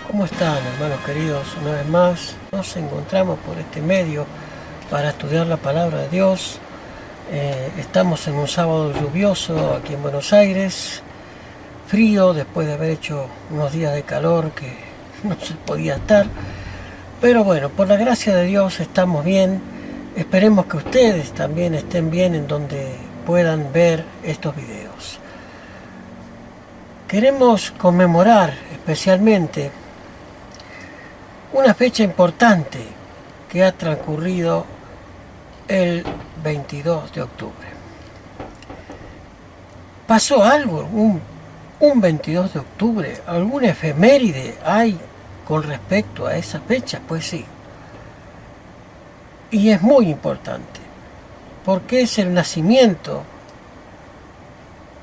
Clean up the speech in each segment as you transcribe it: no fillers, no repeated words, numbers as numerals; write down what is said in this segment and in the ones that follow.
¿Cómo están, hermanos queridos? Una vez más nos encontramos por este medio para estudiar la palabra de Dios. Estamos en un sábado lluvioso aquí en Buenos Aires, frío después de haber hecho unos días de calor que no se podía estar. Pero bueno, por la gracia de Dios estamos bien. Esperemos que ustedes también estén bien en donde puedan ver estos videos. Queremos conmemorar especialmente una fecha importante que ha transcurrido el 22 de octubre. ¿Pasó algo un 22 de octubre? ¿Alguna efeméride hay con respecto a esa fecha? Pues sí. Y es muy importante, porque es el nacimiento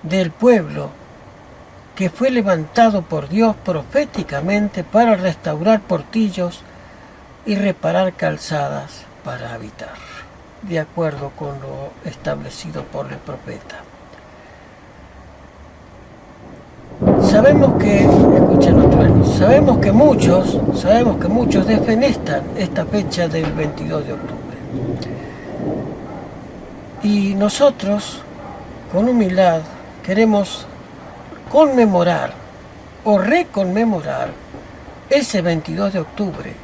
del pueblo que fue levantado por Dios proféticamente para restaurar portillos y reparar calzadas para habitar, de acuerdo con lo establecido por el profeta. Sabemos que, escuchen los truenos, sabemos que muchos defenestan esta fecha del 22 de octubre. Y nosotros, con humildad, queremos conmemorar o reconmemorar ese 22 de octubre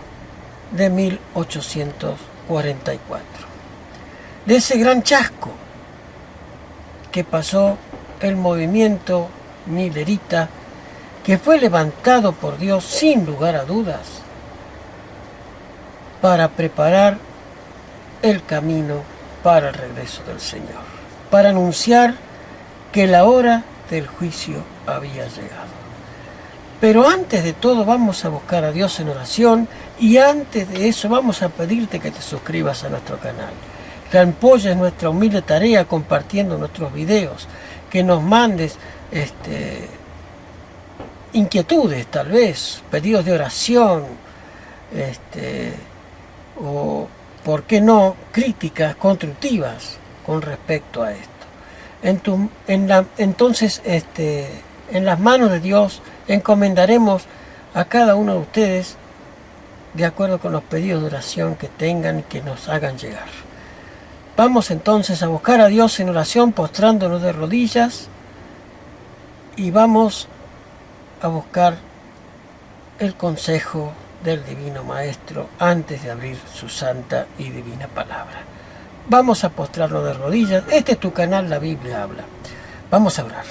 de 1844, de ese gran chasco que pasó el movimiento milerita, que fue levantado por Dios sin lugar a dudas para preparar el camino para el regreso del Señor, para anunciar que la hora del juicio había llegado. Pero antes de todo vamos a buscar a Dios en oración, y antes de eso vamos a pedirte que te suscribas a nuestro canal, que apoyes nuestra humilde tarea compartiendo nuestros videos, que nos mandes inquietudes, tal vez pedidos de oración, o por qué no críticas constructivas con respecto a esto. Entonces, en las manos de Dios encomendaremos a cada uno de ustedes de acuerdo con los pedidos de oración que tengan y que nos hagan llegar. Vamos entonces a buscar a Dios en oración, postrándonos de rodillas, y vamos a buscar el consejo del Divino Maestro antes de abrir su santa y divina palabra. Vamos a postrarnos de rodillas. Este es tu canal, La Biblia Habla. Vamos a orar.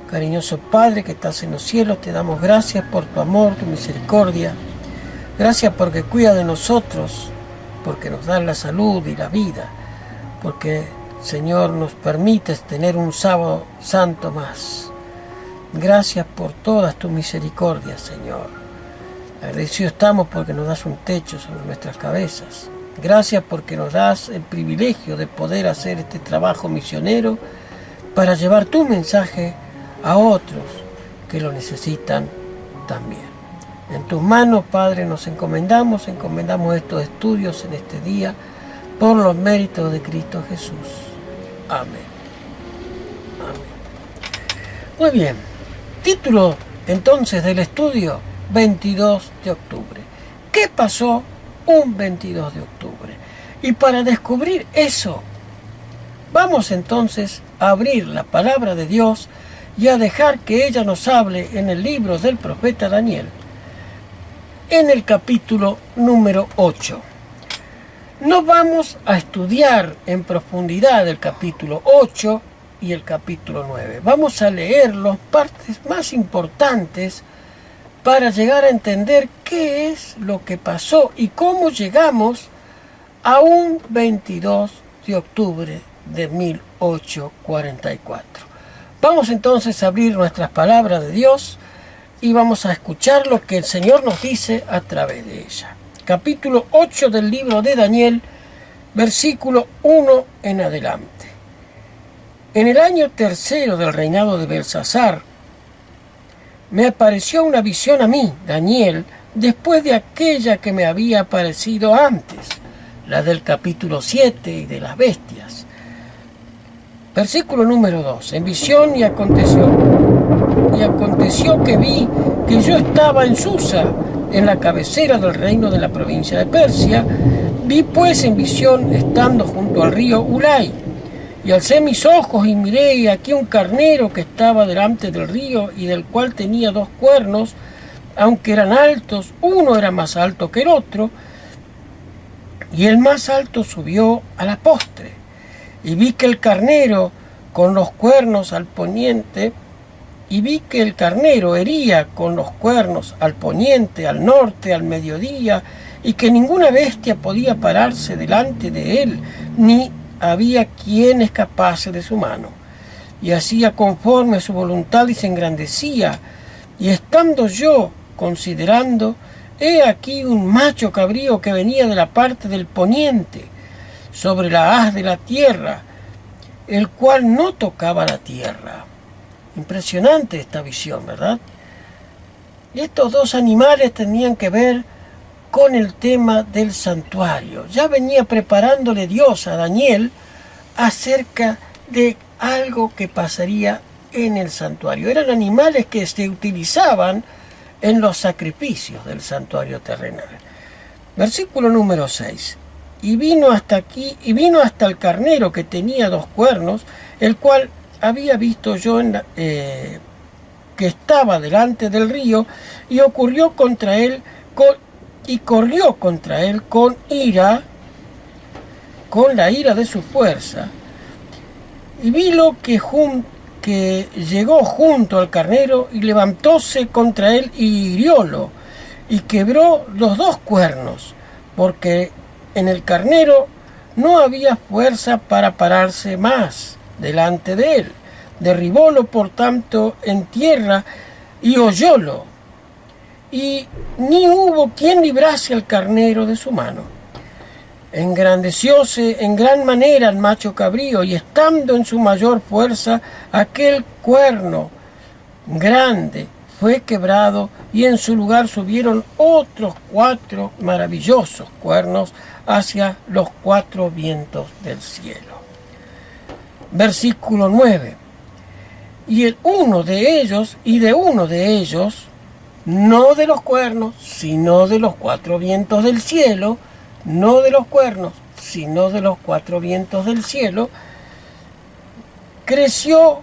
Cariñoso Padre que estás en los cielos, te damos gracias por tu amor, tu misericordia. Gracias porque cuida de nosotros, porque nos das la salud y la vida, porque, Señor, nos permites tener un sábado santo más. Gracias por todas tus misericordias, Señor. Agradecidos estamos porque nos das un techo sobre nuestras cabezas. Gracias porque nos das el privilegio de poder hacer este trabajo misionero para llevar tu mensaje a otros que lo necesitan también. En tus manos, Padre, nos encomendamos estos estudios en este día por los méritos de Cristo Jesús. Amén. Amén. Muy bien. Título entonces del estudio: 22 de octubre. ¿Qué pasó un 22 de octubre? Y para descubrir eso, vamos entonces a abrir la palabra de Dios y a dejar que ella nos hable en el libro del profeta Daniel, en el capítulo número 8. No vamos a estudiar en profundidad el capítulo 8 y el capítulo 9. Vamos a leer las partes más importantes para llegar a entender qué es lo que pasó y cómo llegamos a un 22 de octubre de 1844. Vamos entonces a abrir nuestras palabras de Dios y vamos a escuchar lo que el Señor nos dice a través de ella. Capítulo 8 del libro de Daniel, versículo 1 en adelante. En el año tercero del reinado de Belsasar, me apareció una visión a mí, Daniel, después de aquella que me había aparecido antes, la del capítulo 7 y de las bestias. Versículo número 2. En visión y aconteció que vi que yo estaba en Susa, en la cabecera del reino de la provincia de Persia. Vi pues en visión estando junto al río Ulai. Y alcé mis ojos y miré, y aquí un carnero que estaba delante del río, y del cual tenía 2 cuernos, aunque eran altos, uno era más alto que el otro, y el más alto subió a la postre. Y vi que el carnero con los cuernos al poniente, y vi que el carnero hería con los cuernos al poniente, al norte, al mediodía, y que ninguna bestia podía pararse delante de él, ni había quien escapase de su mano. Y hacía conforme a su voluntad y se engrandecía. Y estando yo considerando, he aquí un macho cabrío que venía de la parte del poniente, sobre la haz de la tierra, el cual no tocaba la tierra. Impresionante esta visión, ¿verdad? Y estos 2 animales tenían que ver con el tema del santuario. Ya venía preparándole Dios a Daniel acerca de algo que pasaría en el santuario. Eran animales que se utilizaban en los sacrificios del santuario terrenal. Versículo número 6. Y vino hasta el carnero que tenía 2 cuernos, el cual había visto yo que estaba delante del río, y corrió contra él con ira, con la ira de su fuerza. Y vilo que llegó junto al carnero, y levantóse contra él y hiriólo, y quebró los 2 cuernos, porque en el carnero no había fuerza para pararse más delante de él. Derribólo por tanto en tierra y hollólo, y ni hubo quien librase al carnero de su mano. Engrandecióse en gran manera el macho cabrío, y estando en su mayor fuerza, aquel cuerno grande fue quebrado, y en su lugar subieron otros 4 maravillosos cuernos hacia los 4 vientos del cielo. Versículo 9. Y de uno de ellos, no de los cuernos, sino de los 4 vientos del cielo, no de los cuernos, sino de los 4 vientos del cielo, creció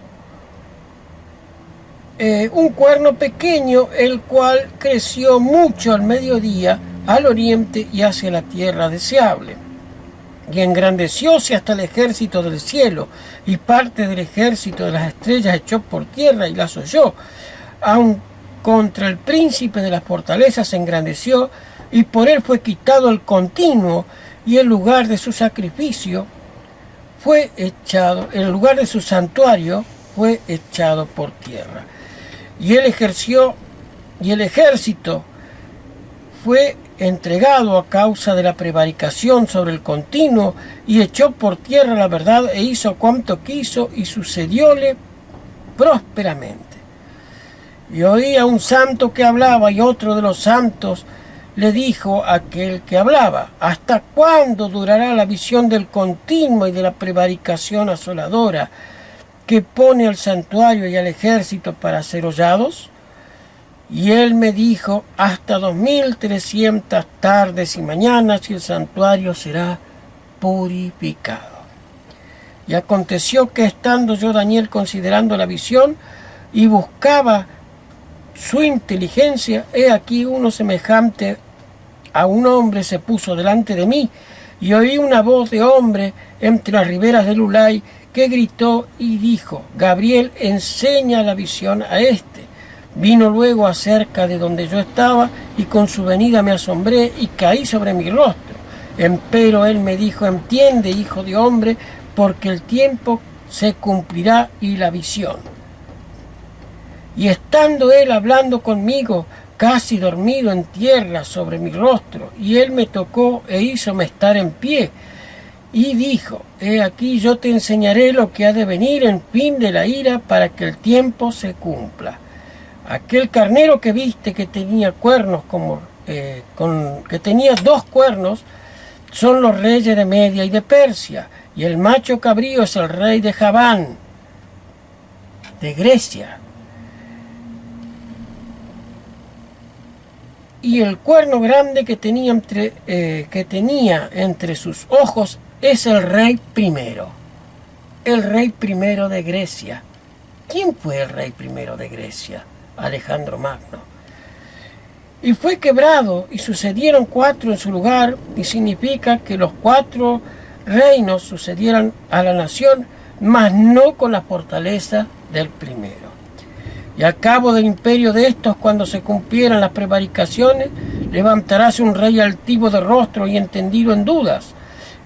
un cuerno pequeño, el cual creció mucho al mediodía, al oriente y hacia la tierra deseable. Y engrandecióse hasta el ejército del cielo, y parte del ejército de las estrellas echó por tierra y las holló. Aun contra el príncipe de las fortalezas se engrandeció, y por él fue quitado el continuo, y el lugar de su sacrificio fue echado, el lugar de su santuario fue echado por tierra. Y el ejército fue entregado a causa de la prevaricación sobre el continuo, y echó por tierra la verdad, e hizo cuanto quiso, y sucedióle prósperamente. Y oía un santo que hablaba, y otro de los santos le dijo a aquel que hablaba: ¿hasta cuándo durará la visión del continuo y de la prevaricación asoladora, que pone al santuario y al ejército para ser hollados? Y él me dijo: hasta 2300 tardes y mañanas, y el santuario será purificado. Y aconteció que, estando yo, Daniel, considerando la visión y buscaba su inteligencia, he aquí uno semejante a un hombre se puso delante de mí, y oí una voz de hombre entre las riberas del Ulai, que gritó y dijo: Gabriel, enseña la visión a este. Vino luego acerca de donde yo estaba, y con su venida me asombré y caí sobre mi rostro. Empero él me dijo: entiende, hijo de hombre, porque el tiempo se cumplirá y la visión. Y estando él hablando conmigo, casi dormido en tierra sobre mi rostro, y él me tocó e hízome estar en pie, y dijo: he aquí, yo te enseñaré lo que ha de venir en fin de la ira, para que el tiempo se cumpla. Aquel carnero que viste, que tenía cuernos que tenía 2 cuernos, son los reyes de Media y de Persia, y el macho cabrío es el rey de Javán, de Grecia. Y el cuerno grande que tenía entre sus ojos es el rey primero de Grecia. ¿Quién fue el rey primero de Grecia? Alejandro Magno. Y fue quebrado, y sucedieron 4 en su lugar, y significa que los 4 reinos sucedieran a la nación, mas no con la fortaleza del primero. Y al cabo del imperio de estos, cuando se cumplieran las prevaricaciones, levantaráse un rey altivo de rostro y entendido en dudas,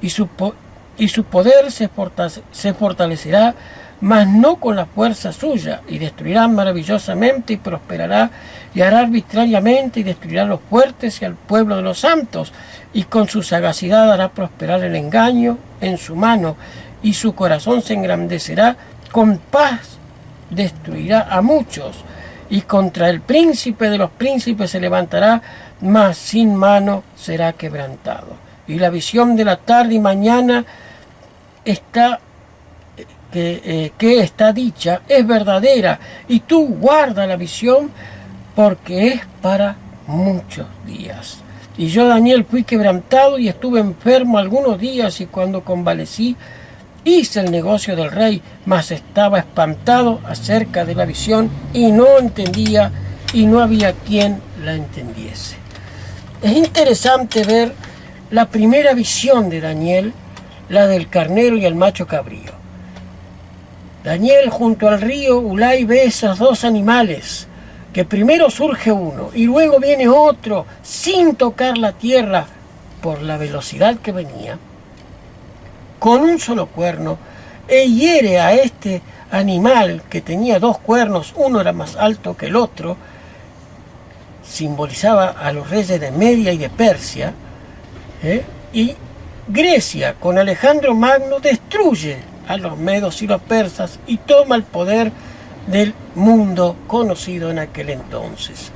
y su poder se fortalecerá, mas no con la fuerza suya, y destruirá maravillosamente y prosperará, y hará arbitrariamente y destruirá a los fuertes y al pueblo de los santos, y con su sagacidad hará prosperar el engaño en su mano, y su corazón se engrandecerá, con paz destruirá a muchos, y contra el príncipe de los príncipes se levantará, mas sin mano será quebrantado. Y la visión de la tarde y mañana que está dicha es verdadera, y tú guarda la visión, porque es para muchos días. Y yo, Daniel, fui quebrantado y estuve enfermo algunos días, y cuando convalecí hice el negocio del rey, mas estaba espantado acerca de la visión y no entendía, y no había quien la entendiese. Es interesante ver la primera visión de Daniel, la del carnero y el macho cabrío. Daniel, junto al río Ulai, ve esos 2 animales, que primero surge uno y luego viene otro sin tocar la tierra por la velocidad que venía, con un solo cuerno, e hiere a este animal que tenía 2 cuernos, uno era más alto que el otro, simbolizaba a los reyes de Media y de Persia, y Grecia con Alejandro Magno destruye a los medos y los persas y toma el poder del mundo conocido en aquel entonces.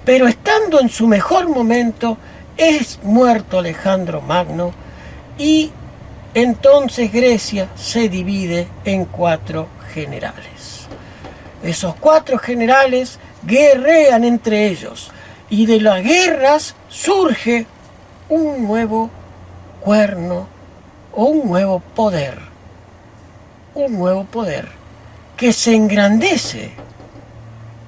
Pero estando en su mejor momento, es muerto Alejandro Magno, y entonces Grecia se divide en 4 generales. Esos 4 generales guerrean entre ellos, y de las guerras surge un nuevo cuerno o un nuevo poder que se engrandece,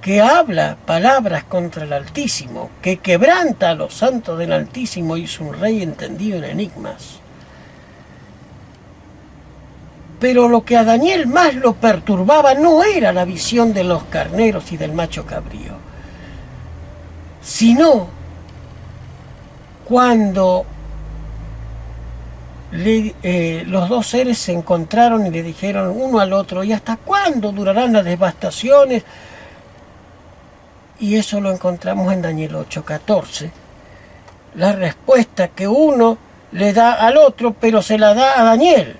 que habla palabras contra el Altísimo, que quebranta a los santos del Altísimo y es un rey entendido en enigmas. Pero lo que a Daniel más lo perturbaba no era la visión de los carneros y del macho cabrío, sino cuando los 2 seres se encontraron y le dijeron uno al otro: ¿y hasta cuándo durarán las devastaciones? Y eso lo encontramos en Daniel 8:14. La respuesta que uno le da al otro, pero se la da a Daniel.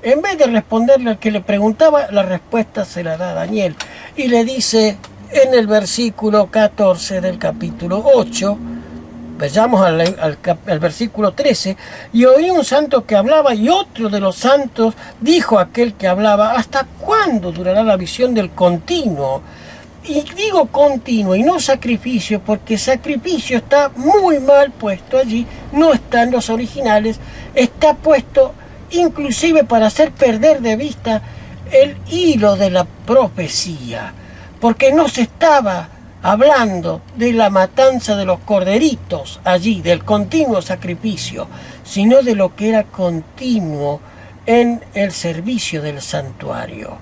En vez de responderle al que le preguntaba, la respuesta se la da a Daniel. Y le dice en el versículo 14 del capítulo 8, vayamos al versículo 13, y oí un santo que hablaba, y otro de los santos dijo a aquel que hablaba: ¿hasta cuándo durará la visión del continuo? Y digo continuo y no sacrificio, porque sacrificio está muy mal puesto allí, no están los originales, está puesto inclusive para hacer perder de vista el hilo de la profecía, porque no se estaba hablando de la matanza de los corderitos allí, del continuo sacrificio, sino de lo que era continuo en el servicio del santuario,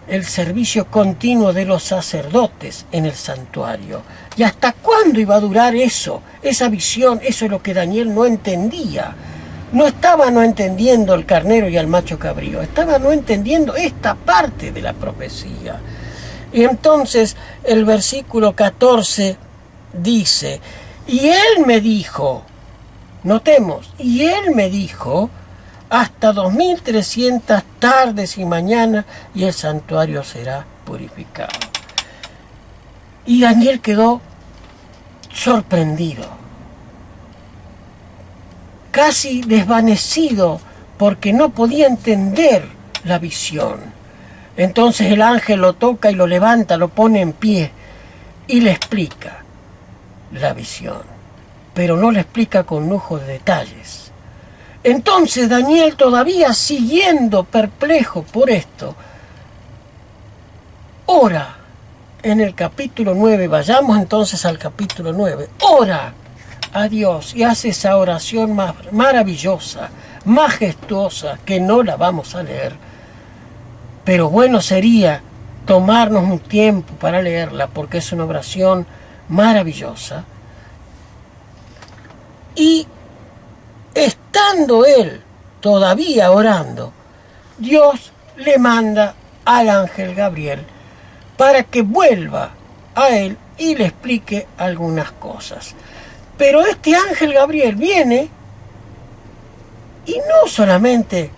el servicio continuo de los sacerdotes en el santuario. ¿Y hasta cuándo iba a durar eso? Esa visión, eso es lo que Daniel no entendía. No estaba no entendiendo el carnero y el macho cabrío, estaba no entendiendo esta parte de la profecía. Y entonces el versículo 14 dice: y él me dijo, notemos, y él me dijo, hasta 2300 tardes y mañanas, y el santuario será purificado. Y Daniel quedó sorprendido. casi desvanecido porque no podía entender la visión. Entonces el ángel lo toca y lo levanta, lo pone en pie y le explica la visión, pero no le explica con lujo de detalles. Entonces Daniel, todavía siguiendo perplejo por esto, ora en el capítulo 9, vayamos entonces al capítulo 9, ora a Dios y hace esa oración más maravillosa, majestuosa, que no la vamos a leer, pero bueno sería tomarnos un tiempo para leerla, porque es una oración maravillosa. Y estando él todavía orando, Dios le manda al ángel Gabriel para que vuelva a él y le explique algunas cosas. Pero este ángel Gabriel viene y no solamente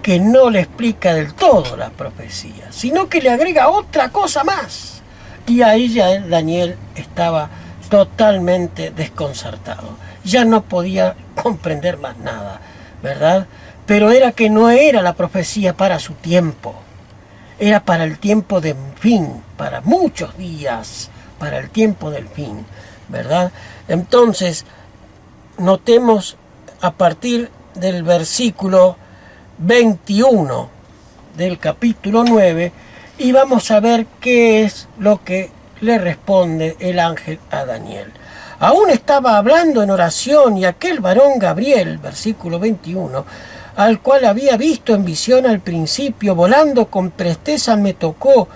que no le explica del todo la profecía, sino que le agrega otra cosa más. Y ahí ya Daniel estaba totalmente desconcertado. Ya no podía comprender más nada, ¿verdad? Pero era que no era la profecía para su tiempo. Era para el tiempo del fin, para muchos días, para el tiempo del fin, ¿verdad? Entonces, notemos a partir del versículo 21 del capítulo 9 y vamos a ver qué es lo que le responde el ángel a Daniel. Aún estaba hablando en oración y aquel varón Gabriel, versículo 21, al cual había visto en visión al principio, volando con presteza me tocó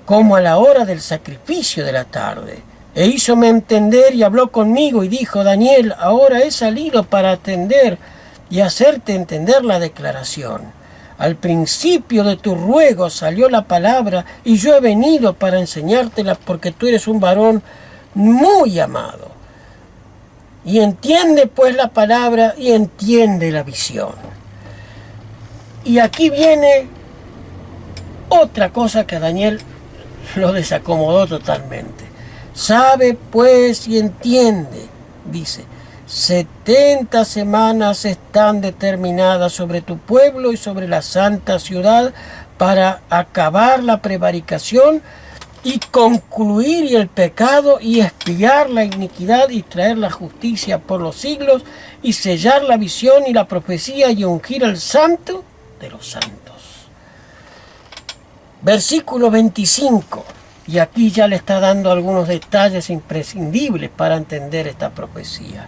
como a la hora del sacrificio de la tarde. E hízome entender y habló conmigo y dijo: Daniel, ahora he salido para atender y hacerte entender la declaración. Al principio de tu ruego salió la palabra y yo he venido para enseñártela porque tú eres un varón muy amado. Y entiende pues la palabra y entiende la visión. Y aquí viene otra cosa que a Daniel lo desacomodó totalmente. Sabe pues y entiende, dice, 70 semanas están determinadas sobre tu pueblo y sobre la santa ciudad para acabar la prevaricación y concluir el pecado y expiar la iniquidad y traer la justicia por los siglos y sellar la visión y la profecía y ungir al santo de los santos. Versículo 25. Y aquí ya le está dando algunos detalles imprescindibles para entender esta profecía.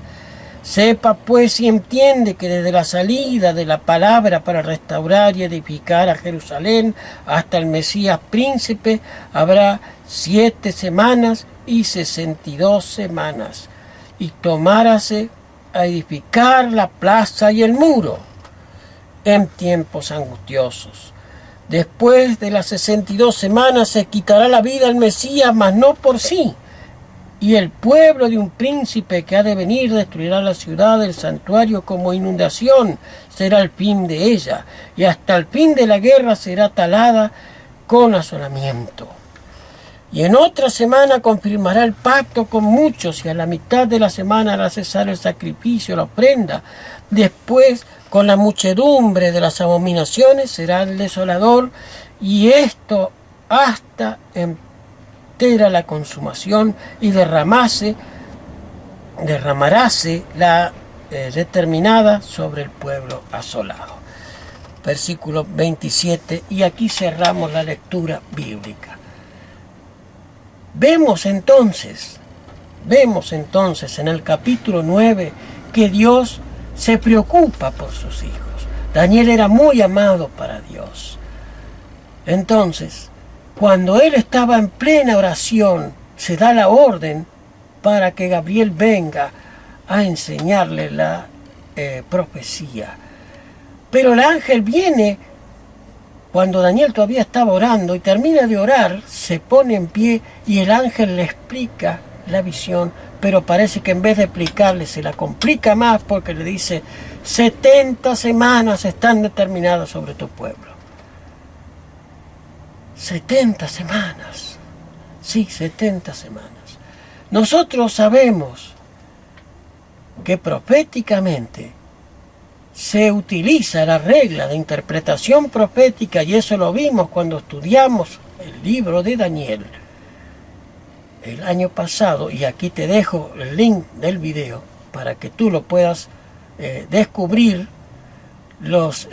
Sepa pues y entiende que desde la salida de la palabra para restaurar y edificar a Jerusalén hasta el Mesías príncipe habrá 7 semanas y 62 semanas. Y tomárase a edificar la plaza y el muro en tiempos angustiosos. Después de las 62 semanas se quitará la vida el Mesías, mas no por sí. Y el pueblo de un príncipe que ha de venir destruirá la ciudad del santuario como inundación, será el fin de ella, y hasta el fin de la guerra será talada con asolamiento. Y en otra semana confirmará el pacto con muchos, y a la mitad de la semana hará cesar el sacrificio, la ofrenda. Después, con la muchedumbre de las abominaciones, será el desolador, y esto hasta entera la consumación, y derramáse la determinada sobre el pueblo asolado. Versículo 27, y aquí cerramos la lectura bíblica. Vemos entonces en el capítulo 9 que Dios se preocupa por sus hijos. Daniel era muy amado para Dios. Entonces, cuando él estaba en plena oración, se da la orden para que Gabriel venga a enseñarle la profecía. Pero el ángel viene cuando Daniel todavía estaba orando y termina de orar, se pone en pie y el ángel le explica la visión, pero parece que en vez de explicarle se la complica más porque le dice: 70 semanas están determinadas sobre tu pueblo. 70 semanas. Sí, 70 semanas. Nosotros sabemos que proféticamente se utiliza la regla de interpretación profética, y eso lo vimos cuando estudiamos el libro de Daniel el año pasado, y aquí te dejo el link del video para que tú lo puedas descubrir, los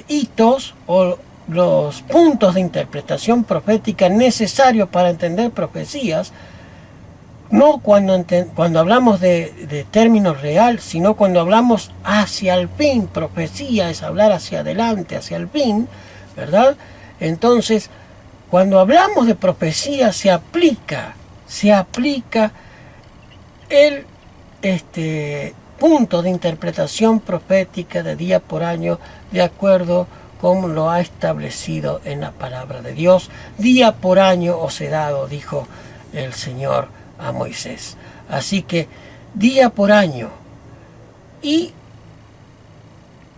hitos o los puntos de interpretación profética necesarios para entender profecías, no cuando hablamos de términos real, sino cuando hablamos hacia el fin. Profecía es hablar hacia adelante, hacia el fin, ¿verdad? Entonces, cuando hablamos de profecía se aplica el punto de interpretación profética de día por año, de acuerdo como lo ha establecido en la palabra de Dios. Día por año os he dado, dijo el Señor a Moisés. Así que día por año. Y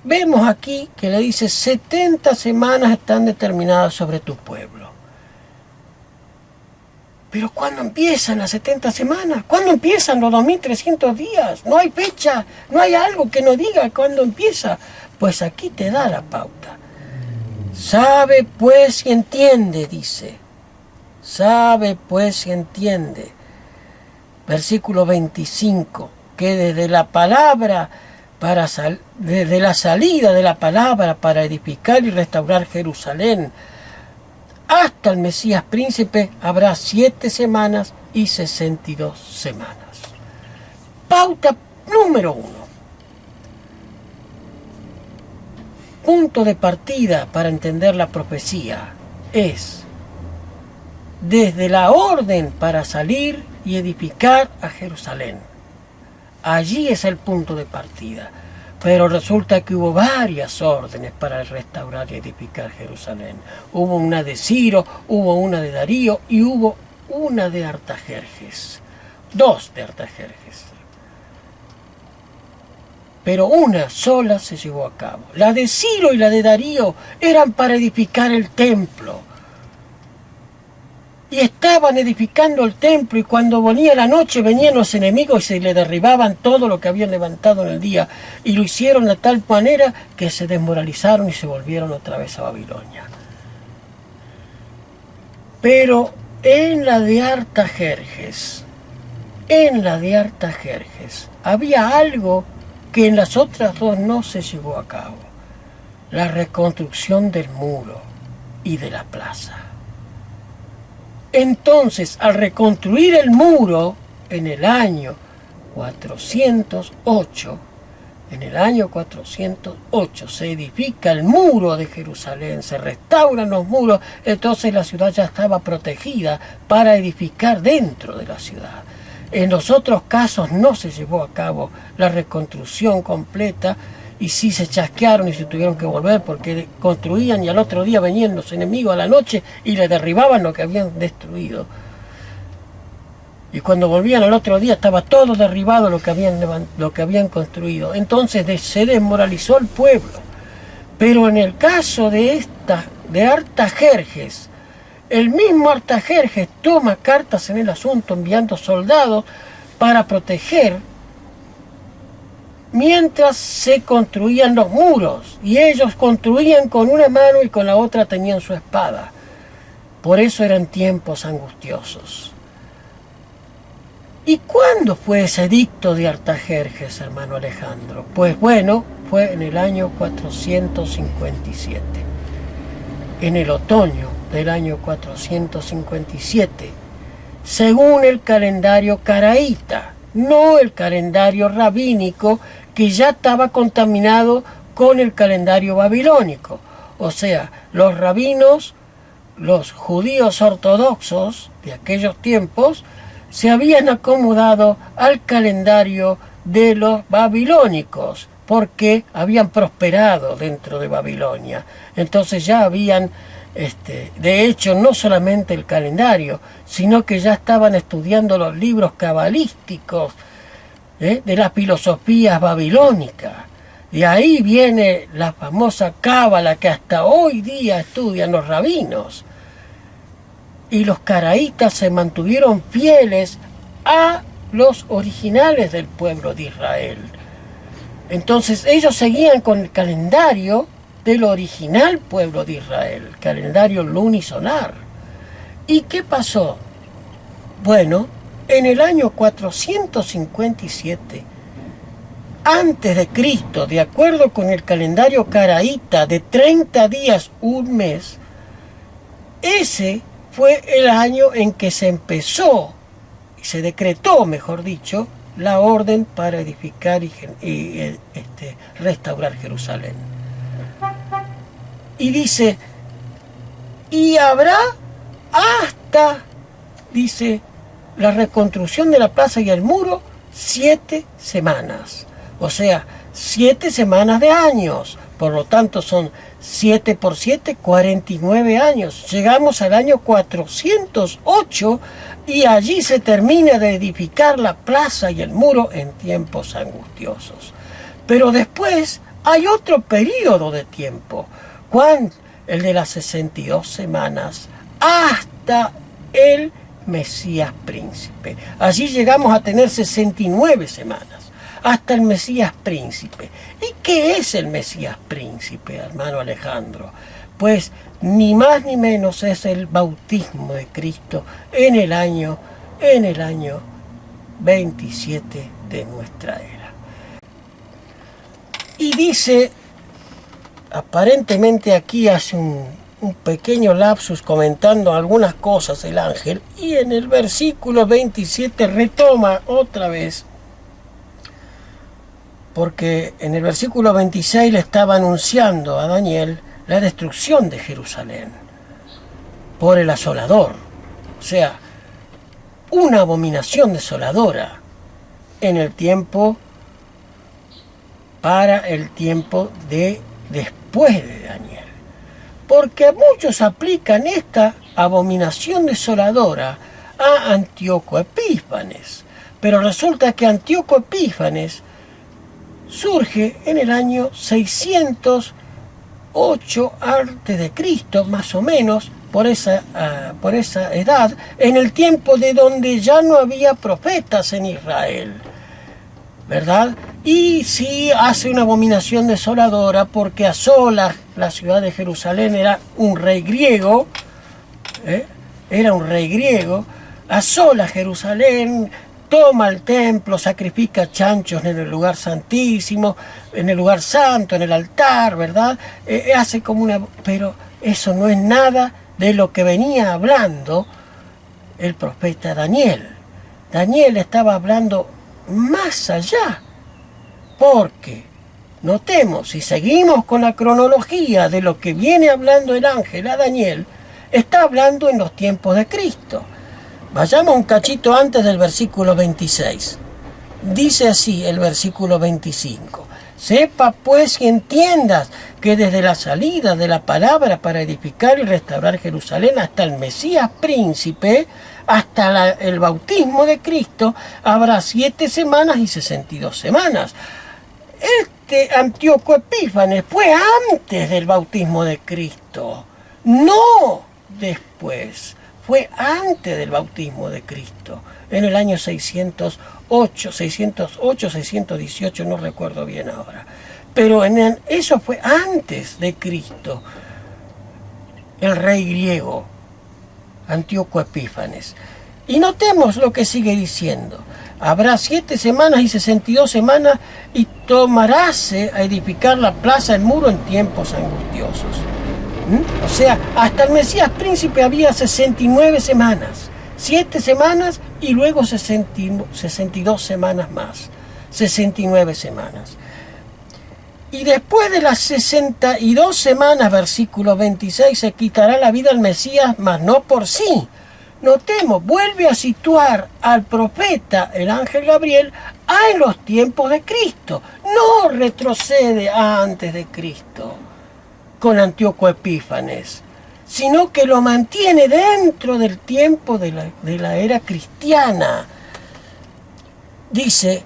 vemos aquí que le dice 70 semanas están determinadas sobre tu pueblo. Pero ¿cuándo empiezan las 70 semanas? ¿Cuándo empiezan los 2300 días? No hay fecha, no hay algo que nos diga cuándo empieza. Pues aquí te da la pauta. Sabe pues y entiende, dice. Sabe pues y entiende. Versículo 25, que desde la palabra desde la salida de la palabra para edificar y restaurar Jerusalén hasta el Mesías príncipe habrá 7 semanas y 62 semanas. Pauta número 1. Punto de partida para entender la profecía es desde la orden para salir y edificar a Jerusalén. Allí es el punto de partida. Pero resulta que hubo varias órdenes para restaurar y edificar Jerusalén. Hubo una de Ciro, hubo una de Darío y hubo una de Artajerjes. 2 de Artajerjes. Pero una sola se llevó a cabo. La de Ciro y la de Darío eran para edificar el templo. Y estaban edificando el templo, y cuando venía la noche venían los enemigos y se le derribaban todo lo que habían levantado en el día, y lo hicieron de tal manera que se desmoralizaron y se volvieron otra vez a Babilonia. Pero en la de Artajerjes había algo que en las otras 2 no se llevó a cabo: la reconstrucción del muro y de la plaza. Entonces, al reconstruir el muro en el año 408, se edifica el muro de Jerusalén, se restauran los muros, entonces la ciudad ya estaba protegida para edificar dentro de la ciudad. En los otros casos no se llevó a cabo la reconstrucción completa, y sí se chasquearon y se tuvieron que volver porque construían y al otro día venían los enemigos a la noche y le derribaban lo que habían destruido. Y cuando volvían al otro día estaba todo derribado lo que habían construido. Entonces se desmoralizó el pueblo. Pero en el caso de Artajerjes, el mismo Artajerjes toma cartas en el asunto enviando soldados para proteger mientras se construían los muros, y ellos construían con una mano y con la otra tenían su espada. Por eso eran tiempos angustiosos. ¿Y cuándo fue ese edicto de Artajerjes, hermano Alejandro? Pues bueno, fue en el año 457. En el otoño del año 457, según el calendario caraíta, no el calendario rabínico, que ya estaba contaminado con el calendario babilónico. O sea, los rabinos, los judíos ortodoxos de aquellos tiempos, se habían acomodado al calendario de los babilónicos, porque habían prosperado dentro de Babilonia. Entonces ya habían, de hecho, no solamente el calendario, sino que ya estaban estudiando los libros cabalísticos de las filosofías babilónicas. De ahí viene la famosa cábala que hasta hoy día estudian los rabinos. Y los caraítas se mantuvieron fieles a los originales del pueblo de Israel, Entonces ellos seguían con el calendario del original pueblo de Israel, el calendario lunisolar. ¿Y qué pasó? Bueno, en el año 457 antes de Cristo, de acuerdo con el calendario caraíta de 30 días, un mes, ese fue el año en que se empezó, y se decretó, mejor dicho, la orden para edificar y restaurar Jerusalén. Y dice, y habrá hasta, dice, la reconstrucción de la plaza y el muro, 7 semanas. O sea, 7 semanas de años. Por lo tanto, son 7 por 7, 49 años. Llegamos al año 408 y allí se termina de edificar la plaza y el muro en tiempos angustiosos. Pero después hay otro periodo de tiempo, el de las 62 semanas, hasta el Mesías príncipe. Allí llegamos a tener 69 semanas. Hasta el Mesías príncipe. ¿Y qué es el Mesías príncipe, hermano Alejandro? Pues ni más ni menos es el bautismo de Cristo en el año 27 de nuestra era. Y dice, aparentemente aquí hace un pequeño lapsus comentando algunas cosas el ángel, y en el versículo 27 retoma otra vez, porque en el versículo 26 le estaba anunciando a Daniel la destrucción de Jerusalén por el asolador, o sea, una abominación desoladora en el tiempo, para el tiempo de después de Daniel. Porque muchos aplican esta abominación desoladora a Antíoco Epífanes, pero resulta que Antíoco Epífanes surge en el año 608 a.C., más o menos, por esa edad, en el tiempo de donde ya no había profetas en Israel, ¿verdad? Y sí hace una abominación desoladora porque asola la ciudad de Jerusalén, era un rey griego, asola Jerusalén, toma el templo, sacrifica chanchos en el lugar santísimo, en el lugar santo, en el altar, ¿verdad? Hace como una... Pero eso no es nada de lo que venía hablando el profeta Daniel. Daniel estaba hablando más allá, porque notemos, si seguimos con la cronología de lo que viene hablando el ángel a Daniel, está hablando en los tiempos de Cristo. Vayamos un cachito antes del versículo 26. Dice así el versículo 25. Sepa pues y entiendas que desde la salida de la palabra para edificar y restaurar Jerusalén hasta el Mesías príncipe, hasta el bautismo de Cristo, habrá 7 semanas y 62 semanas. Este Antíoco Epífanes fue antes del bautismo de Cristo, no después. Fue antes del bautismo de Cristo, en el año 608, 618, no recuerdo bien ahora. Pero eso fue antes de Cristo, el rey griego, Antíoco Epífanes. Y notemos lo que sigue diciendo. Habrá 7 semanas y 62 semanas y tomaráse a edificar la plaza, el muro en tiempos angustiosos. O sea, hasta el Mesías príncipe había 69 semanas, 7 semanas y luego 62 semanas más, 69 semanas. Y después de las 62 semanas, versículo 26, se quitará la vida al Mesías, mas no por sí. Notemos, vuelve a situar al profeta, el ángel Gabriel, en los tiempos de Cristo, no retrocede a antes de Cristo con Antíoco Epífanes, sino que lo mantiene dentro del tiempo de la era cristiana. Dice,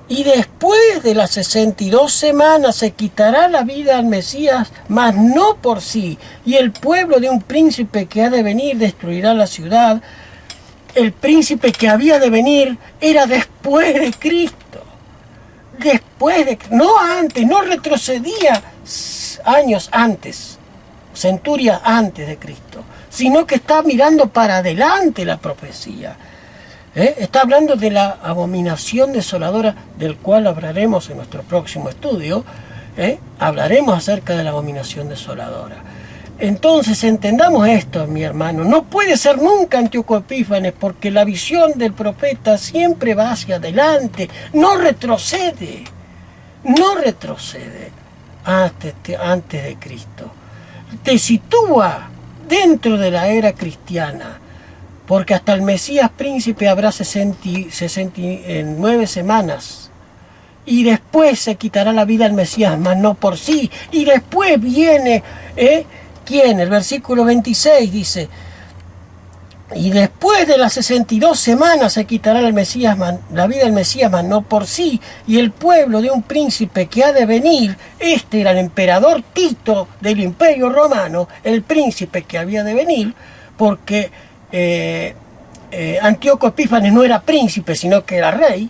y después de las 62 semanas se quitará la vida al Mesías, mas no por sí, y el pueblo de un príncipe que ha de venir destruirá la ciudad. El príncipe que había de venir era después de Cristo. después de, no antes, no retrocedía años antes, centurias antes de Cristo, sino que está mirando para adelante la profecía. Está hablando de la abominación desoladora, del cual hablaremos en nuestro próximo estudio. Hablaremos acerca de la abominación desoladora. Entonces entendamos esto, mi hermano, no puede ser nunca Antíoco Epífanes, porque la visión del profeta siempre va hacia adelante, no retrocede antes de Cristo. Te sitúa dentro de la era cristiana, porque hasta el Mesías príncipe habrá 69 semanas, y después se quitará la vida al Mesías, mas no por sí, y después viene, ¿quién? El versículo 26 dice, y después de las 62 semanas se quitará la vida del Mesías, mas no por sí, y el pueblo de un príncipe que ha de venir. Este era el emperador Tito del Imperio Romano, el príncipe que había de venir, porque Antíoco Epífanes no era príncipe, sino que era rey.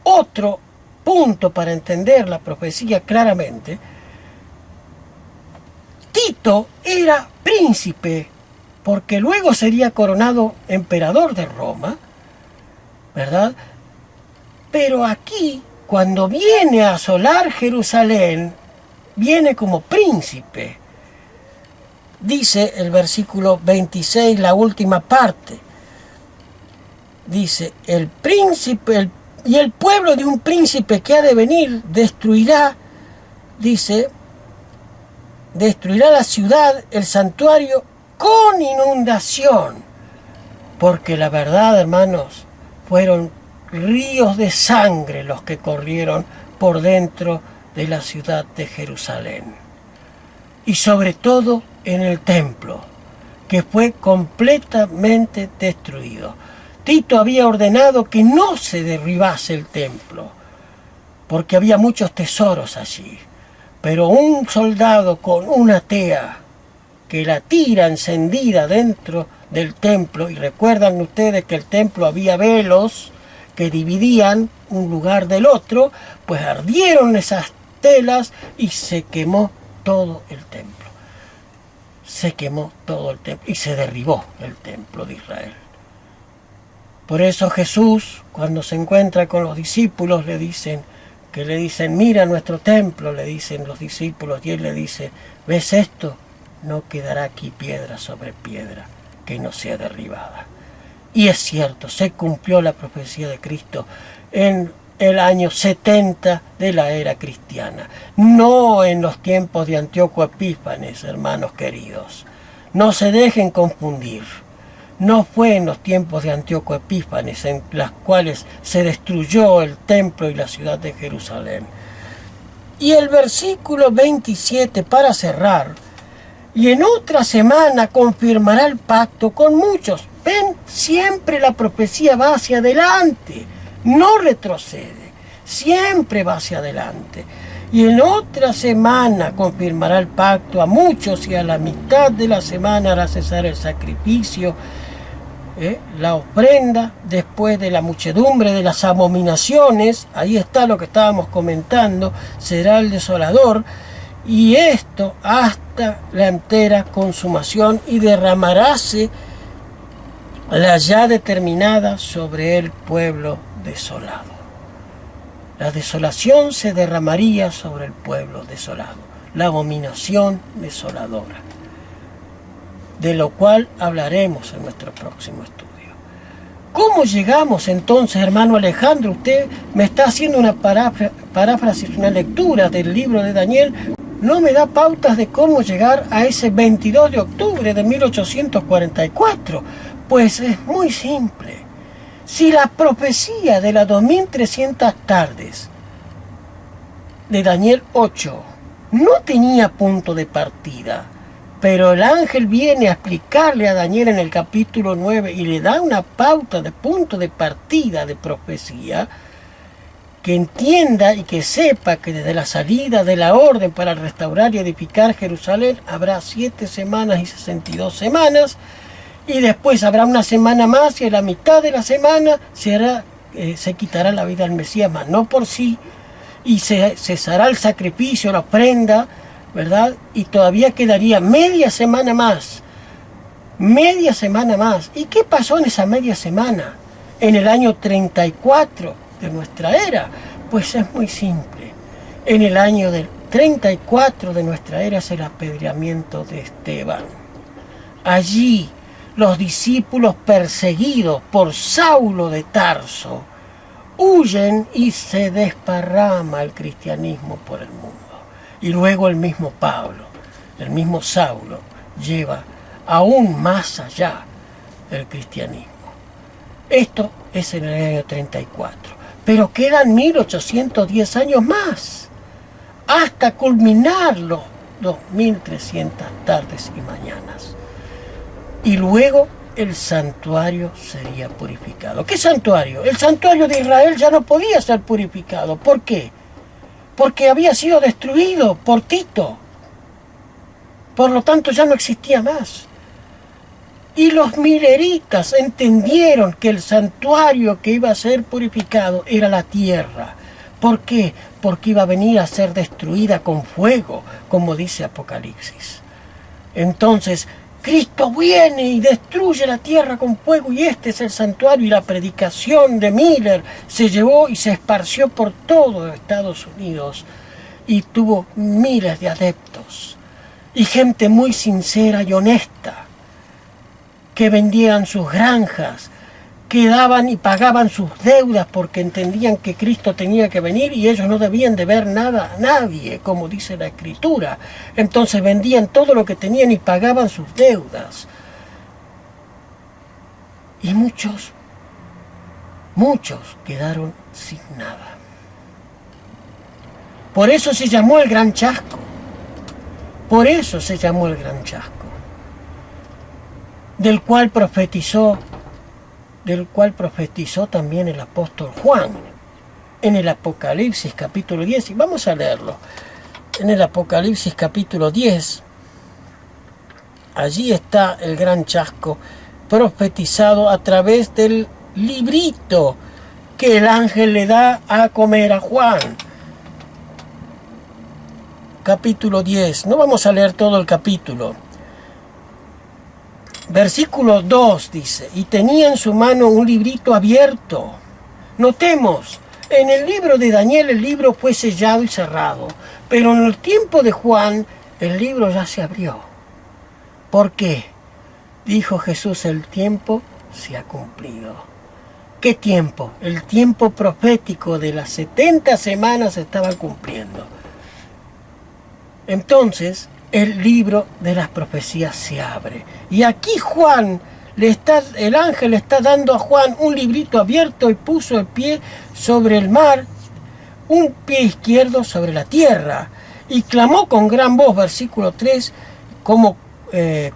Otro punto para entender la profecía claramente: Tito era príncipe, porque luego sería coronado emperador de Roma, ¿verdad? Pero aquí, cuando viene a asolar Jerusalén, viene como príncipe. Dice el versículo 26, la última parte. Dice, el príncipe y el pueblo de un príncipe que ha de venir destruirá, dice, destruirá la ciudad, el santuario, con inundación. Porque la verdad, hermanos, fueron ríos de sangre los que corrieron por dentro de la ciudad de Jerusalén. Y sobre todo en el templo, que fue completamente destruido. Tito había ordenado que no se derribase el templo, porque había muchos tesoros allí. Pero un soldado con una tea que la tira encendida dentro del templo, y recuerdan ustedes que el templo había velos que dividían un lugar del otro, pues ardieron esas telas y se quemó todo el templo. Se quemó todo el templo y se derribó el templo de Israel. Por eso Jesús, cuando se encuentra con los discípulos, le dicen, mira nuestro templo, le dicen los discípulos, y él le dice, ¿ves esto? No quedará aquí piedra sobre piedra que no sea derribada. Y es cierto, se cumplió la profecía de Cristo en el año 70 de la era cristiana, no en los tiempos de Antíoco Epífanes, hermanos queridos. No se dejen confundir. No fue en los tiempos de Antíoco Epífanes en las cuales se destruyó el templo y la ciudad de Jerusalén. Y el versículo 27, para cerrar, y en otra semana confirmará el pacto con muchos. Ven, siempre la profecía va hacia adelante, no retrocede, siempre va hacia adelante. Y en otra semana confirmará el pacto a muchos, y a la mitad de la semana hará cesar el sacrificio, la ofrenda, después de la muchedumbre de las abominaciones. Ahí está lo que estábamos comentando, será el desolador, y esto hasta la entera consumación, y derramaráse la ya determinada sobre el pueblo desolado. La desolación se derramaría sobre el pueblo desolado, la abominación desoladora, de lo cual hablaremos en nuestro próximo estudio. ¿Cómo llegamos entonces, hermano Alejandro? Usted me está haciendo una paráfrasis, una lectura del libro de Daniel. No me da pautas de cómo llegar a ese 22 de octubre de 1844. Pues es muy simple. Si la profecía de las 2300 tardes de Daniel 8 no tenía punto de partida, pero el ángel viene a explicarle a Daniel en el capítulo 9 y le da una pauta de punto de partida de profecía, que entienda y que sepa que desde la salida de la orden para restaurar y edificar Jerusalén habrá 7 semanas y 62 semanas, y después habrá una semana más, y a la mitad de la semana se quitará la vida al Mesías, mas no por sí, y se cesará el sacrificio, la ofrenda, ¿verdad? Y todavía quedaría media semana más. Media semana más. ¿Y qué pasó en esa media semana? En el año 34 de nuestra era. Pues es muy simple. En el año del 34 de nuestra era es el apedreamiento de Esteban. Allí los discípulos perseguidos por Saulo de Tarso huyen y se desparrama el cristianismo por el mundo. Y luego el mismo Pablo, el mismo Saulo, lleva aún más allá del cristianismo. Esto es en el año 34. Pero quedan 1810 años más hasta culminar los 2300 tardes y mañanas. Y luego el santuario sería purificado. ¿Qué santuario? El santuario de Israel ya no podía ser purificado. ¿Por qué? Porque había sido destruido por Tito. Por lo tanto ya no existía más. Y los mileritas entendieron que el santuario que iba a ser purificado era la tierra. ¿Por qué? Porque iba a venir a ser destruida con fuego, como dice Apocalipsis. Entonces, Cristo viene y destruye la tierra con fuego, y este es el santuario. Y la predicación de Miller se llevó y se esparció por todo Estados Unidos y tuvo miles de adeptos y gente muy sincera y honesta, que vendían sus granjas, que daban y pagaban sus deudas porque entendían que Cristo tenía que venir y ellos no debían deber nada a nadie, como dice la Escritura. Entonces vendían todo lo que tenían y pagaban sus deudas. Y muchos quedaron sin nada. Por eso se llamó el Gran Chasco. Por eso se llamó el Gran Chasco. Del cual profetizó también el apóstol Juan en el Apocalipsis capítulo 10, y vamos a leerlo. En el Apocalipsis capítulo 10, allí está el gran chasco profetizado a través del librito que el ángel le da a comer a Juan. Capítulo 10, no vamos a leer todo el capítulo. Versículo 2 dice: y tenía en su mano un librito abierto. Notemos, en el libro de Daniel el libro fue sellado y cerrado, pero en el tiempo de Juan el libro ya se abrió. ¿Por qué? Dijo Jesús: el tiempo se ha cumplido. ¿Qué tiempo? El tiempo profético de las 70 semanas se estaba cumpliendo. Entonces el libro de las profecías se abre. Y aquí el ángel le está dando a Juan un librito abierto, y puso el pie sobre el mar, un pie izquierdo sobre la tierra, y clamó con gran voz, versículo 3, como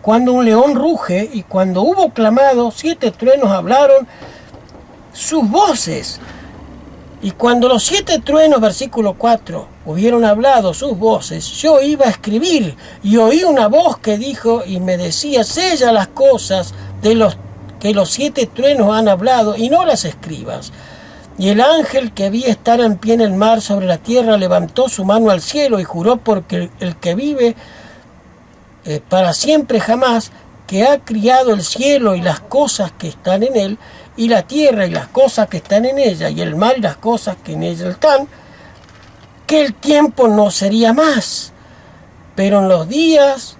cuando un león ruge, y cuando hubo clamado, 7 truenos hablaron sus voces. Y cuando los 7 truenos, versículo 4, hubieron hablado sus voces, yo iba a escribir, y oí una voz que dijo y me decía: sella las cosas de los que los 7 truenos han hablado, y no las escribas. Y el ángel que vi estar en pie en el mar sobre la tierra levantó su mano al cielo y juró porque el que vive para siempre jamás, que ha criado el cielo y las cosas que están en él, y la tierra y las cosas que están en ella, y el mar y las cosas que en ella están, que el tiempo no sería más. Pero en los días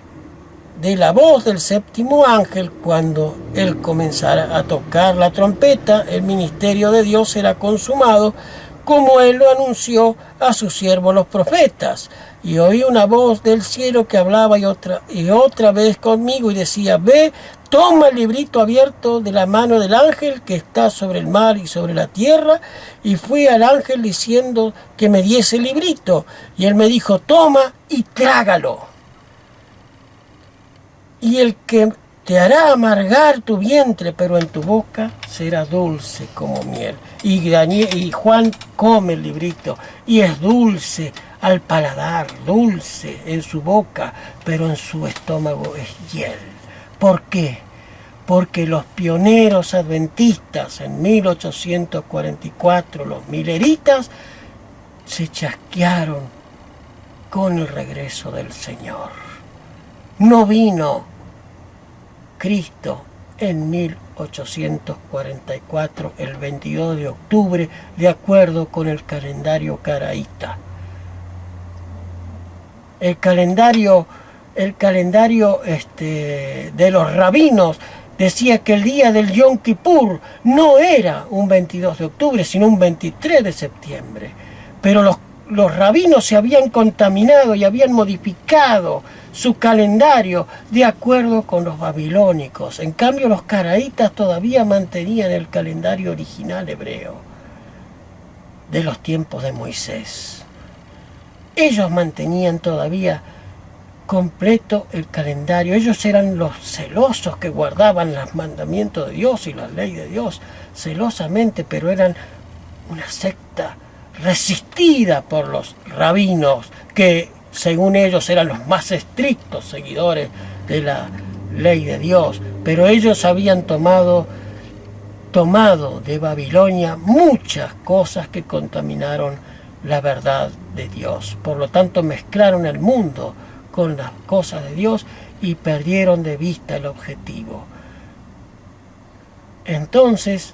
de la voz del 7º ángel, cuando él comenzara a tocar la trompeta, el ministerio de Dios será consumado, como él lo anunció a sus siervos los profetas. Y oí una voz del cielo que hablaba y otra vez conmigo, y decía: ve, toma el librito abierto de la mano del ángel que está sobre el mar y sobre la tierra. Y fui al ángel diciendo que me diese el librito, y él me dijo: toma y trágalo. Y el que te hará amargar tu vientre, pero en tu boca será dulce como miel. Y Juan come el librito, y es dulce al paladar, dulce en su boca, pero en su estómago es hiel. ¿Por qué? Porque los pioneros adventistas en 1844, los mileritas, se chasquearon con el regreso del Señor. No vino Cristo en 1844, el 22 de octubre, de acuerdo con el calendario caraíta. El calendario de los rabinos decía que el día del Yom Kippur no era un 22 de octubre, sino un 23 de septiembre. Pero los rabinos se habían contaminado y habían modificado su calendario de acuerdo con los babilónicos. En cambio, los caraítas todavía mantenían el calendario original hebreo de los tiempos de Moisés. Ellos mantenían todavía completo el calendario. Ellos eran los celosos que guardaban los mandamientos de Dios y la ley de Dios celosamente, pero eran una secta resistida por los rabinos, que según ellos eran los más estrictos seguidores de la ley de Dios, pero ellos habían tomado de Babilonia muchas cosas que contaminaron la verdad de Dios. Por lo tanto, mezclaron el mundo con las cosas de Dios y perdieron de vista el objetivo. Entonces,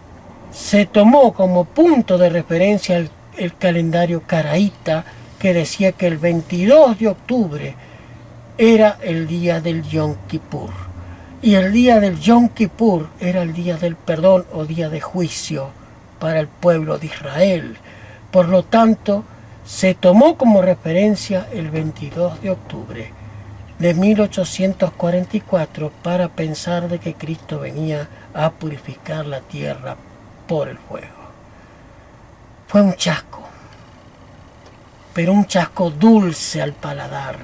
se tomó como punto de referencia el calendario caraíta, que decía que el 22 de octubre era el día del Yom Kippur. Y el día del Yom Kippur era el día del perdón o día de juicio para el pueblo de Israel. Por lo tanto, se tomó como referencia el 22 de octubre de 1844 para pensar de que Cristo venía a purificar la tierra por el fuego. Fue un chasco, pero un chasco dulce al paladar,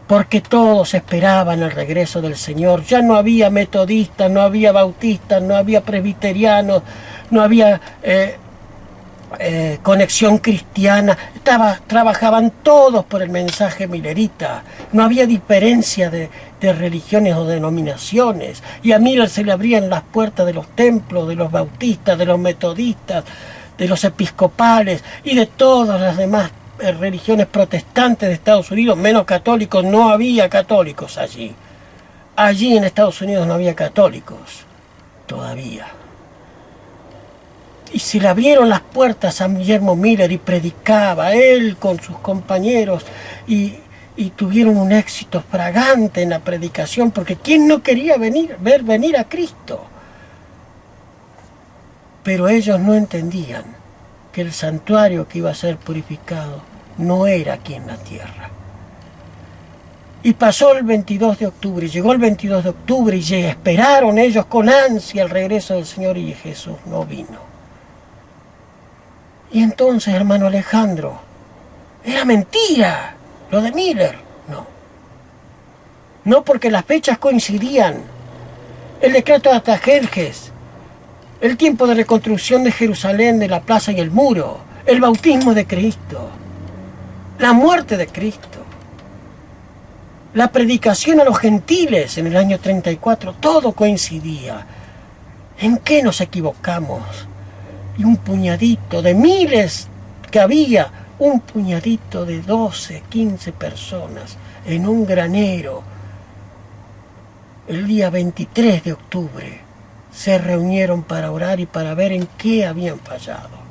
porque todos esperaban el regreso del Señor. Ya no había metodistas, no había bautistas, no había presbiterianos, no había conexión cristiana. Trabajaban todos por el mensaje milerita. No había diferencia de religiones o denominaciones. Y a Miller se le abrían las puertas de los templos, de los bautistas, de los metodistas, de los episcopales y de todas las demás religiones protestantes de Estados Unidos, menos católicos. No había católicos allí. Allí en Estados Unidos no había católicos todavía. Y se le abrieron las puertas a Guillermo Miller y predicaba él con sus compañeros y tuvieron un éxito fragante en la predicación, porque ¿quién no quería ver venir a Cristo? Pero ellos no entendían que el santuario que iba a ser purificado no era aquí en la tierra. Y pasó el 22 de octubre, llegó el 22 de octubre y esperaron ellos con ansia el regreso del Señor, y Jesús no vino. Y entonces, hermano Alejandro, era mentira lo de Miller. No, porque las fechas coincidían. El decreto de Artajerjes, el tiempo de reconstrucción de Jerusalén, de la plaza y el muro, el bautismo de Cristo, la muerte de Cristo, la predicación a los gentiles en el año 34, todo coincidía. ¿En qué nos equivocamos? Y un puñadito de miles que había, un puñadito de 12, 15 personas en un granero, el día 23 de octubre, se reunieron para orar y para ver en qué habían fallado.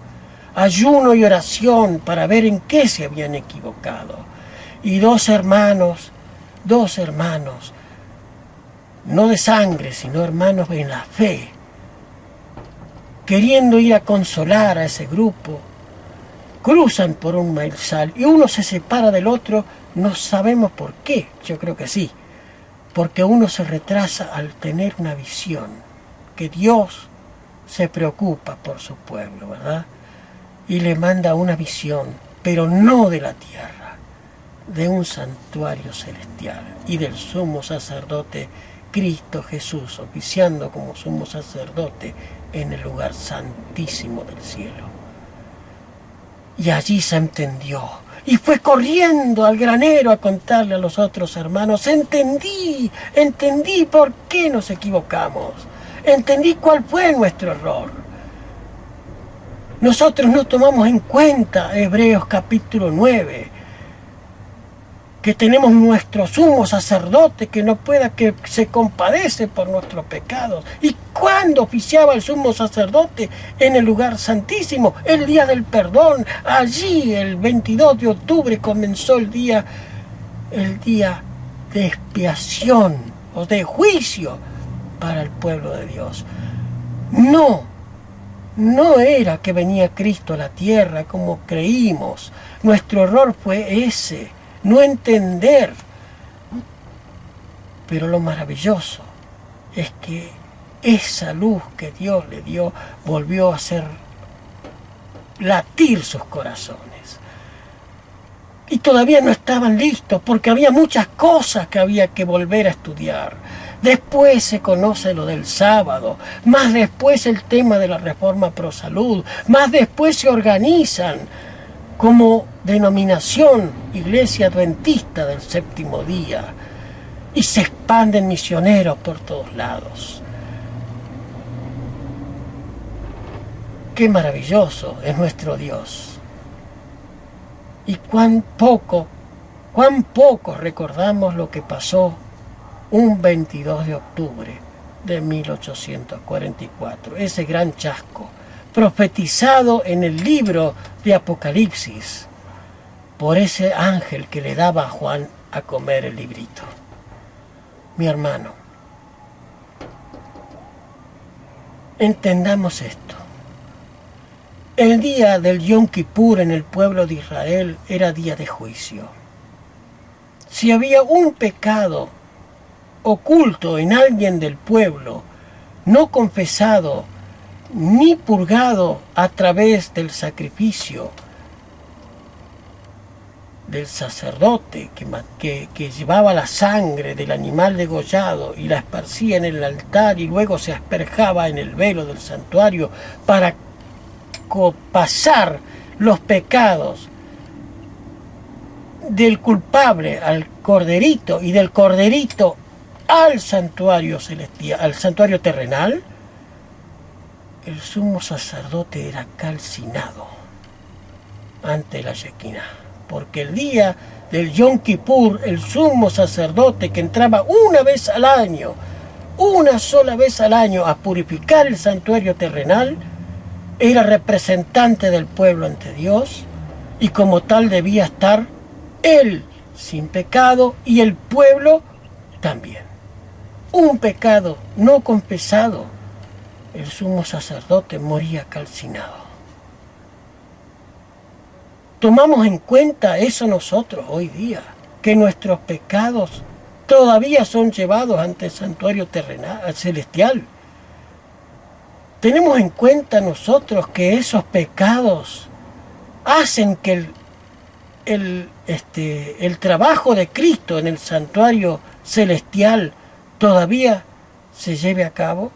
Ayuno y oración para ver en qué se habían equivocado. Y dos hermanos, no de sangre, sino hermanos en la fe, queriendo ir a consolar a ese grupo, cruzan por un maizal y uno se separa del otro. No sabemos por qué, yo creo que sí, porque uno se retrasa al tener una visión, que Dios se preocupa por su pueblo, ¿verdad? Y le manda una visión, pero no de la tierra, de un santuario celestial y del sumo sacerdote Cristo Jesús, oficiando como sumo sacerdote en el lugar santísimo del cielo. Y allí se entendió, y fue corriendo al granero a contarle a los otros hermanos: entendí por qué nos equivocamos, entendí cuál fue nuestro error. Nosotros no tomamos en cuenta Hebreos capítulo 9, que tenemos nuestro sumo sacerdote que no pueda, que se compadece por nuestros pecados. ¿Y cuándo oficiaba el sumo sacerdote en el lugar santísimo? El día del perdón. Allí, el 22 de octubre, comenzó el día de expiación o de juicio para el pueblo de Dios. No era que venía Cristo a la tierra como creímos. Nuestro error fue ese, no entender. Pero lo maravilloso es que esa luz que Dios le dio volvió a hacer latir sus corazones. Y todavía no estaban listos porque había muchas cosas que había que volver a estudiar. Después se conoce lo del sábado, más después el tema de la reforma pro salud, más después se organizan como denominación Iglesia Adventista del Séptimo Día y se expanden misioneros por todos lados. Qué maravilloso es nuestro Dios. Y cuán poco recordamos lo que pasó un 22 de octubre de 1844, ese gran chasco, profetizado en el libro de Apocalipsis por ese ángel que le daba a Juan a comer el librito. Mi hermano, entendamos esto. El día del Yom Kippur en el pueblo de Israel era día de juicio. Si había un pecado oculto en alguien del pueblo, no confesado ni purgado a través del sacrificio del sacerdote que llevaba la sangre del animal degollado y la esparcía en el altar y luego se asperjaba en el velo del santuario para pasar los pecados del culpable al corderito y del corderito al santuario celestial, al santuario terrenal, el sumo sacerdote era calcinado ante la Shekinah, porque el día del Yom Kippur, el sumo sacerdote que entraba una sola vez al año a purificar el santuario terrenal, era representante del pueblo ante Dios y como tal debía estar él sin pecado y el pueblo también. Un pecado no confesado, el sumo sacerdote moría calcinado. Tomamos en cuenta eso nosotros hoy día, que nuestros pecados todavía son llevados ante el santuario terrenal, celestial. Tenemos en cuenta nosotros que esos pecados hacen que el trabajo de Cristo en el santuario celestial todavía se lleve a cabo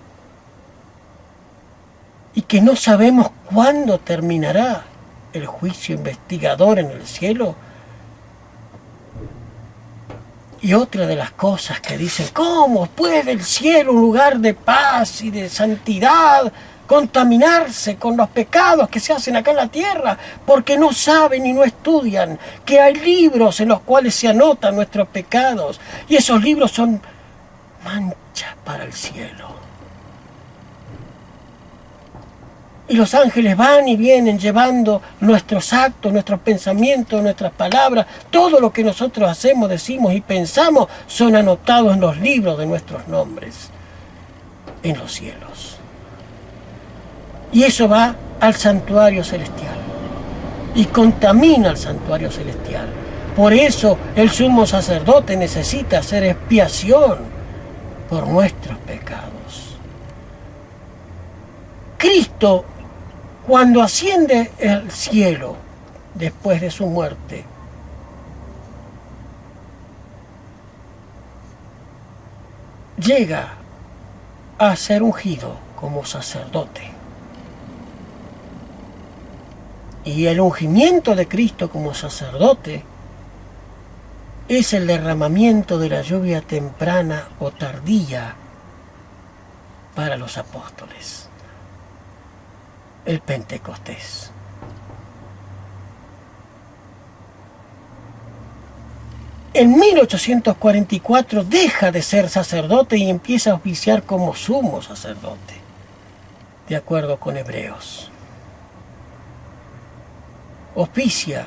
y que no sabemos cuándo terminará el juicio investigador en el cielo. Y otra de las cosas que dicen, ¿cómo puede el cielo, un lugar de paz y de santidad, contaminarse con los pecados que se hacen acá en la tierra? Porque no saben y no estudian que hay libros en los cuales se anotan nuestros pecados. Y esos libros son manchas para el cielo. Y los ángeles van y vienen llevando nuestros actos, nuestros pensamientos, nuestras palabras, todo lo que nosotros hacemos, decimos y pensamos son anotados en los libros de nuestros nombres, en los cielos. Y eso va al santuario celestial y contamina al santuario celestial. Por eso el sumo sacerdote necesita hacer expiación por nuestros pecados. Cristo, cuando asciende al cielo después de su muerte, llega a ser ungido como sacerdote. Y el ungimiento de Cristo como sacerdote es el derramamiento de la lluvia temprana o tardía para los apóstoles. el Pentecostés. En 1844 deja de ser sacerdote y empieza a oficiar como sumo sacerdote, de acuerdo con Hebreos. Oficia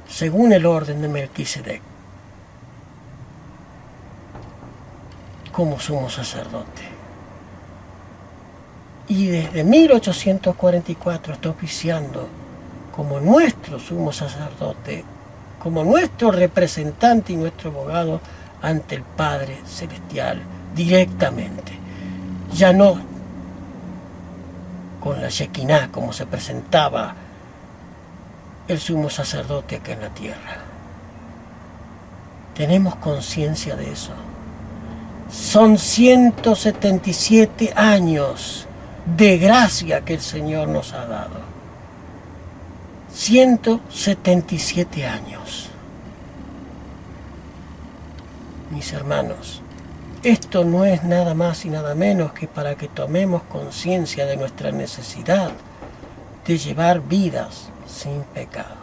según el orden de Melquisedec, como sumo sacerdote. Y desde 1844 está oficiando como nuestro sumo sacerdote, como nuestro representante y nuestro abogado ante el Padre Celestial directamente. Ya no con la Shekinah como se presentaba el sumo sacerdote acá en la tierra. Tenemos conciencia de eso. Son 177 años de gracia que el Señor nos ha dado. 177 años. Mis hermanos, esto no es nada más y nada menos que para que tomemos conciencia de nuestra necesidad de llevar vidas sin pecado.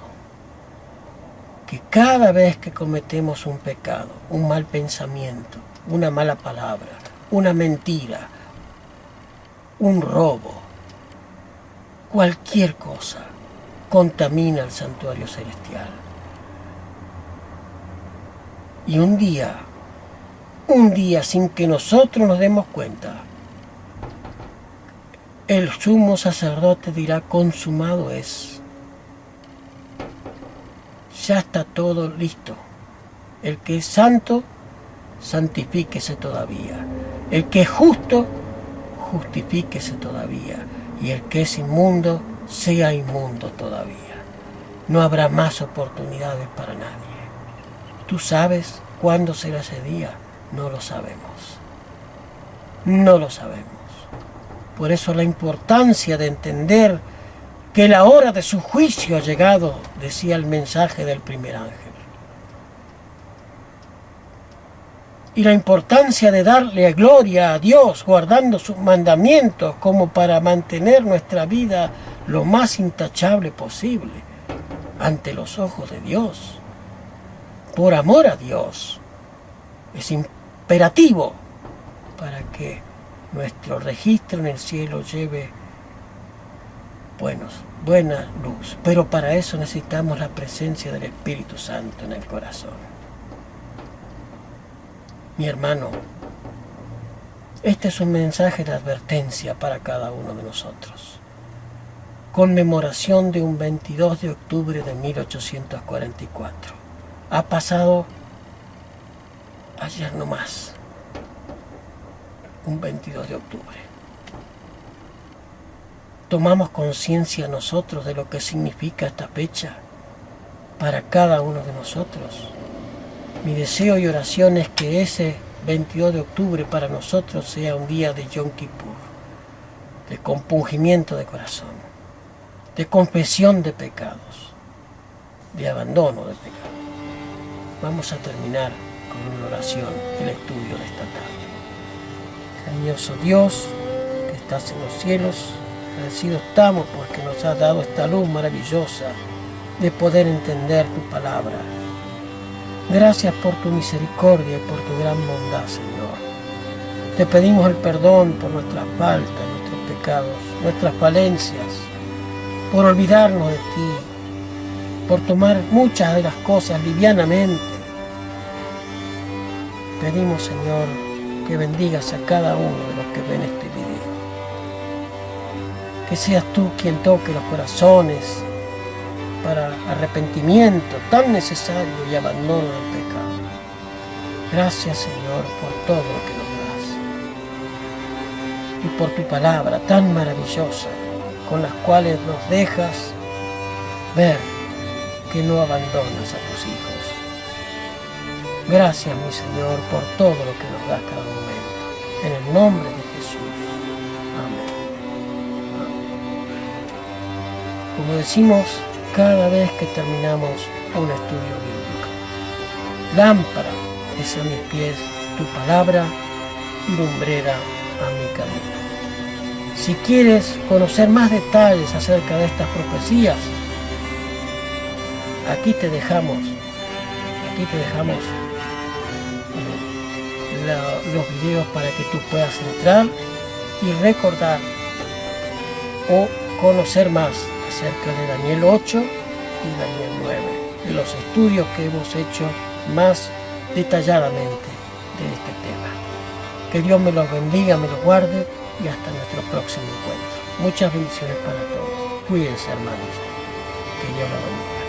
Que cada vez que cometemos un pecado, un mal pensamiento, una mala palabra, una mentira, un robo, cualquier cosa, contamina el santuario celestial. Y un día sin que nosotros nos demos cuenta, el sumo sacerdote dirá: consumado es. Ya está todo listo. El que es santo, santifíquese todavía. El que es justo, justifíquese todavía. Y el que es inmundo, sea inmundo todavía. No habrá más oportunidades para nadie. ¿Tú sabes cuándo será ese día? No lo sabemos. No lo sabemos. Por eso la importancia de entender que la hora de su juicio ha llegado, decía el mensaje del primer ángel. Y la importancia de darle gloria a Dios guardando sus mandamientos como para mantener nuestra vida lo más intachable posible ante los ojos de Dios. Por amor a Dios. Es imperativo para que nuestro registro en el cielo lleve buena luz. Pero para eso necesitamos la presencia del Espíritu Santo en el corazón. Mi hermano, este es un mensaje de advertencia para cada uno de nosotros. Conmemoración de un 22 de octubre de 1844. Ha pasado ayer nomás, un 22 de octubre. ¿Tomamos conciencia nosotros de lo que significa esta fecha para cada uno de nosotros? Mi deseo y oración es que ese 22 de octubre para nosotros sea un día de Yom Kippur, de compungimiento de corazón, de confesión de pecados, de abandono de pecados. Vamos a terminar con una oración, el estudio de esta tarde. Cariñoso Dios, que estás en los cielos, agradecidos estamos porque nos has dado esta luz maravillosa de poder entender tu palabra. Gracias por tu misericordia y por tu gran bondad, Señor. Te pedimos el perdón por nuestras faltas, nuestros pecados, nuestras falencias, por olvidarnos de ti, por tomar muchas de las cosas livianamente. Pedimos, Señor, que bendigas a cada uno de los que ven este video. Que seas tú quien toque los corazones para arrepentimiento tan necesario y abandono del pecado. Gracias, Señor, por todo lo que nos das y por tu palabra tan maravillosa con las cuales nos dejas ver que no abandonas a tus hijos. Gracias, mi Señor, por todo lo que nos das cada momento. En el nombre de Jesús. Amén. Amén. Como decimos cada vez que terminamos un estudio bíblico: lámpara es a mis pies tu palabra y lumbrera a mi camino. Si quieres conocer más detalles acerca de estas profecías, aquí te dejamos los videos para que tú puedas entrar y recordar o conocer más acerca de Daniel 8 y Daniel 9, de los estudios que hemos hecho más detalladamente de este tema. Que Dios me los bendiga, me los guarde y hasta nuestro próximo encuentro. Muchas bendiciones para todos. Cuídense, hermanos. Que Dios los bendiga.